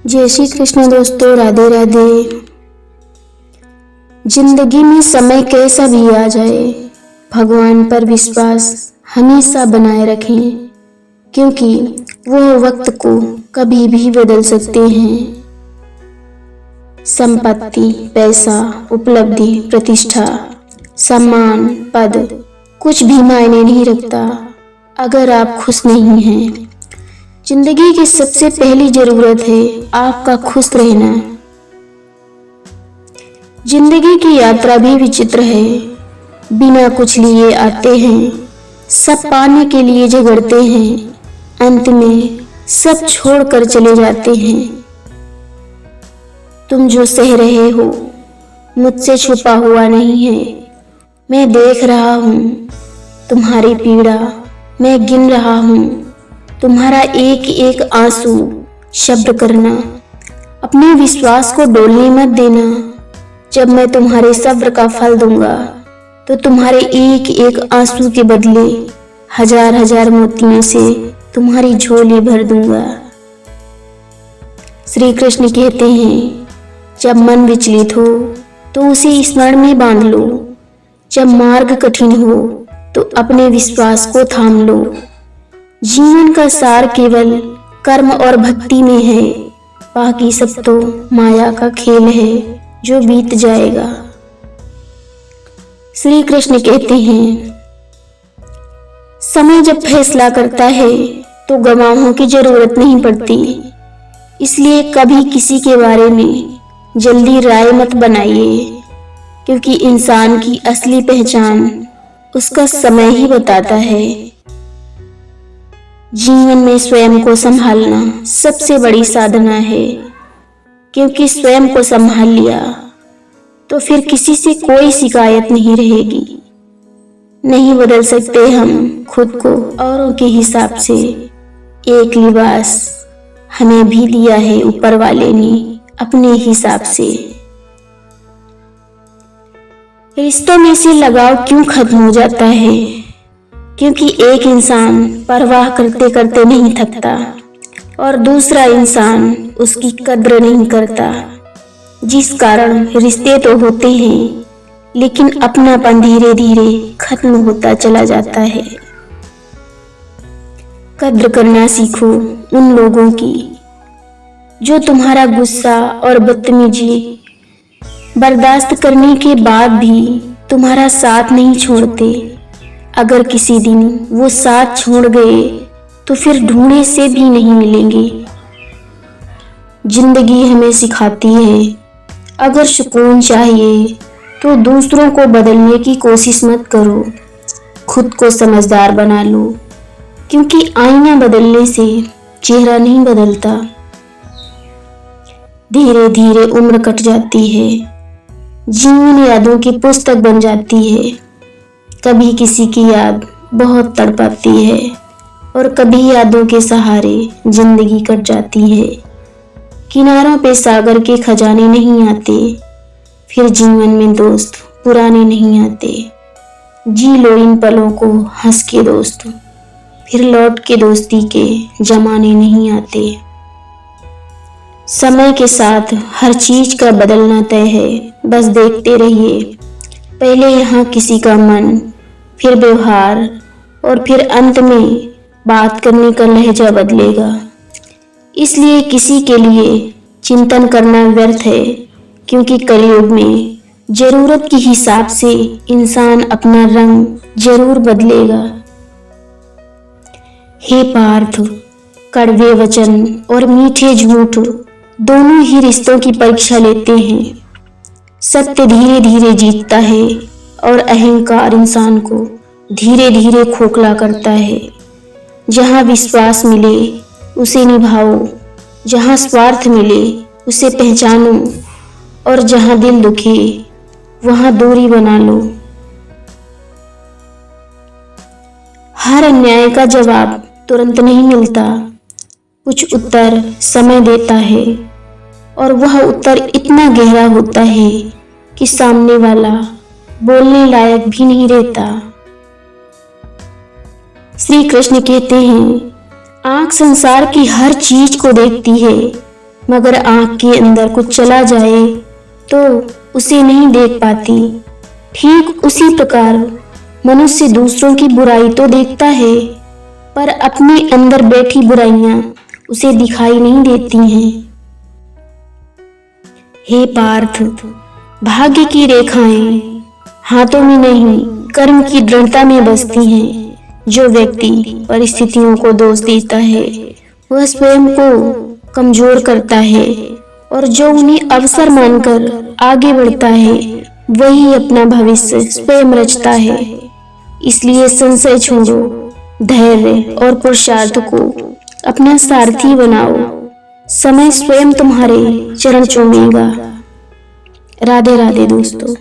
जय श्री कृष्ण दोस्तों, राधे राधे। जिंदगी में समय कैसा भी आ जाए, भगवान पर विश्वास हमेशा बनाए रखें, क्योंकि वो वक्त को कभी भी बदल सकते हैं। संपत्ति, पैसा, उपलब्धि, प्रतिष्ठा, सम्मान, पद कुछ भी मायने नहीं रखता अगर आप खुश नहीं हैं। जिंदगी की सबसे पहली जरूरत है आपका खुश रहना। जिंदगी की यात्रा भी विचित्र है। बिना कुछ लिए आते हैं, सब पाने के लिए झगड़ते हैं, अंत में सब छोड़कर चले जाते हैं। तुम जो सह रहे हो मुझसे छुपा हुआ नहीं है। मैं देख रहा हूँ तुम्हारी पीड़ा, मैं गिन रहा हूँ तुम्हारा एक एक आंसू। शब्द करना, अपने विश्वास को डोलने मत देना। जब मैं तुम्हारे सब्र का फल दूंगा तो तुम्हारे एक एक आंसू के बदले हजार हजार मोतियों से तुम्हारी झोली भर दूंगा। श्री कृष्ण कहते हैं, जब मन विचलित हो तो उसे स्मरण में बांध लो। जब मार्ग कठिन हो तो अपने विश्वास को थाम लो। जीवन का सार केवल कर्म और भक्ति में है, बाकी सब तो माया का खेल है जो बीत जाएगा। श्री कृष्ण कहते हैं, समय जब फैसला करता है तो गवाहों की जरूरत नहीं पड़ती। इसलिए कभी किसी के बारे में जल्दी राय मत बनाइए, क्योंकि इंसान की असली पहचान उसका समय ही बताता है। जीवन में स्वयं को संभालना सबसे बड़ी साधना है, क्योंकि स्वयं को संभाल लिया तो फिर किसी से कोई शिकायत नहीं रहेगी। नहीं बदल सकते हम खुद को औरों के हिसाब से। एक लिबास हमें भी दिया है ऊपर वाले ने अपने हिसाब से। रिश्तों में से लगाव क्यों खत्म हो जाता है? क्योंकि एक इंसान परवाह करते करते नहीं थकता और दूसरा इंसान उसकी कद्र नहीं करता, जिस कारण रिश्ते तो होते हैं लेकिन अपनापन धीरे धीरे खत्म होता चला जाता है। कद्र करना सीखो उन लोगों की जो तुम्हारा गुस्सा और बदतमीजी बर्दाश्त करने के बाद भी तुम्हारा साथ नहीं छोड़ते। अगर किसी दिन वो साथ छोड़ गए तो फिर ढूंढे से भी नहीं मिलेंगे। जिंदगी हमें सिखाती है, अगर सुकून चाहिए तो दूसरों को बदलने की कोशिश मत करो, खुद को समझदार बना लो, क्योंकि आईना बदलने से चेहरा नहीं बदलता। धीरे धीरे उम्र कट जाती है, जीवन यादों की पुस्तक बन जाती है। कभी किसी की याद बहुत तड़पाती है और कभी यादों के सहारे जिंदगी कट जाती है। किनारों पे सागर के खजाने नहीं आते, फिर जीवन में दोस्त पुराने नहीं आते। जी लो इन पलों को हंस के दोस्त, फिर लौट के दोस्ती के जमाने नहीं आते। समय के साथ हर चीज का बदलना तय है, बस देखते रहिए। पहले यहाँ किसी का मन, फिर व्यवहार और फिर अंत में बात करने का लहजा बदलेगा। इसलिए किसी के लिए चिंतन करना व्यर्थ है, क्योंकि कलयुग में जरूरत के हिसाब से इंसान अपना रंग जरूर बदलेगा। हे पार्थ, कड़वे वचन और मीठे झूठ दोनों ही रिश्तों की परीक्षा लेते हैं। सत्य धीरे धीरे जीतता है और अहंकार इंसान को धीरे धीरे खोखला करता है। जहाँ विश्वास मिले उसे निभाओ, जहाँ स्वार्थ मिले उसे पहचानो और जहाँ दिल दुखे वहाँ दूरी बना लो। हर अन्याय का जवाब तुरंत नहीं मिलता, कुछ उत्तर समय देता है और वह उत्तर इतना गहरा होता है कि सामने वाला बोलने लायक भी नहीं रहता। श्री कृष्ण कहते हैं, आंख संसार की हर चीज को देखती है मगर आंख के अंदर कुछ चला जाए तो उसे नहीं देख पाती। ठीक उसी प्रकार मनुष्य दूसरों की बुराई तो देखता है, पर अपने अंदर बैठी बुराइयां उसे दिखाई नहीं देती हैं। हे पार्थ, भाग्य की रेखाएं हाथों में नहीं कर्म की दृढ़ता में बसती हैं। जो व्यक्ति परिस्थितियों को दोष देता है वह स्वयं को कमजोर करता है, और जो उन्हें अवसर मानकर आगे बढ़ता है वही अपना भविष्य स्वयं रचता है। इसलिए संशय छोड़ो, धैर्य और पुरुषार्थ को अपना सारथी बनाओ। समय स्वयं तुम्हारे चरण चूमेगा। राधे राधे दोस्तों।